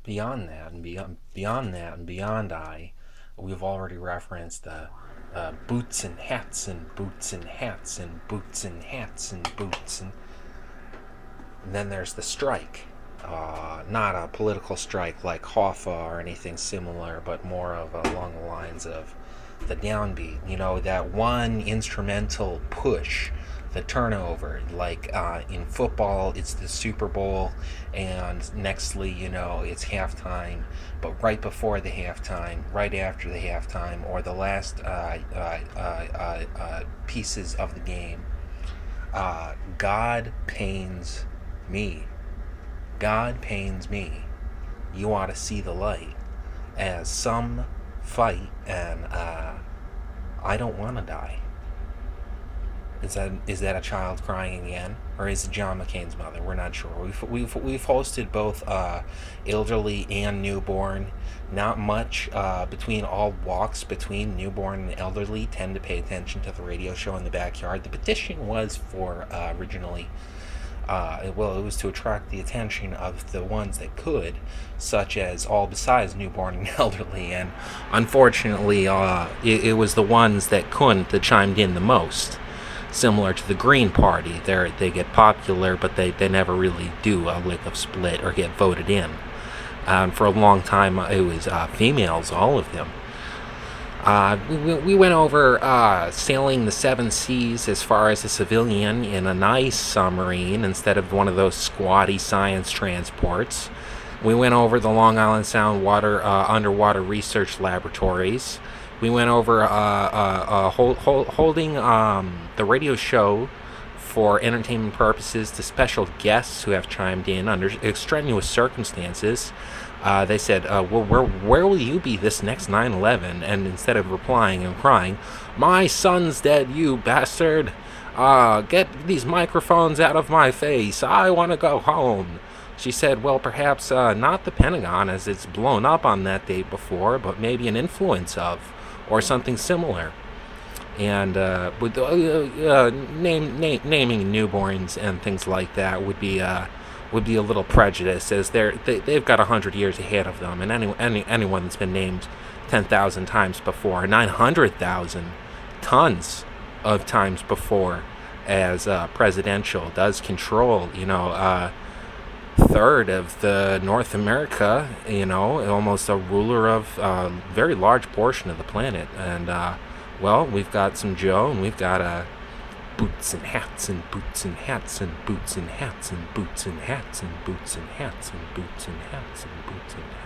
beyond that and beyond that and beyond we've already referenced the boots and hats and boots and hats and boots and hats and boots and then there's the strike. Not a political strike like Hoffa or anything similar, but more of along the lines of the downbeat. That one instrumental push, the turnover. Like in football, it's the Super Bowl, and nextly, it's halftime. But right before the halftime, right after the halftime, or the last pieces of the game, God pains me. God pains me. You ought to see the light. As some fight, and I don't want to die. Is that a child crying again, or is it John McCain's mother? We're not sure. We've hosted both elderly and newborn. Not much between all walks between newborn and elderly tend to pay attention to the radio show in the backyard. The petition was for originally. It was to attract the attention of the ones that could, such as all besides newborn and elderly, and unfortunately, it was the ones that couldn't that chimed in the most. Similar to the Green Party, they get popular, but they never really do a lick of split or get voted in. For a long time, it was females, all of them. We went over sailing the seven seas as far as a civilian in a nice submarine instead of one of those squatty science transports. We went over the Long Island Sound underwater research laboratories. We went over holding the radio show for entertainment purposes to special guests who have chimed in under extraneous circumstances. They said, where will you be this next 9/11? And instead of replying and crying, my son's dead, you bastard. Get these microphones out of my face. I want to go home. She said, well, perhaps not the Pentagon as it's blown up on that date before, but maybe an influence of, or something similar. And with naming newborns and things like that would be a little prejudice, as they've got 100 years ahead of them, and anyone that's been named 10,000 times before, 900,000 tons of times before, as presidential does control, third of the North America, almost a ruler of a very large portion of the planet. And we've got some Joe, and we've got boots and hats and boots and hats and boots and hats and boots and hats and boots and hats and boots and hats and boots and hats.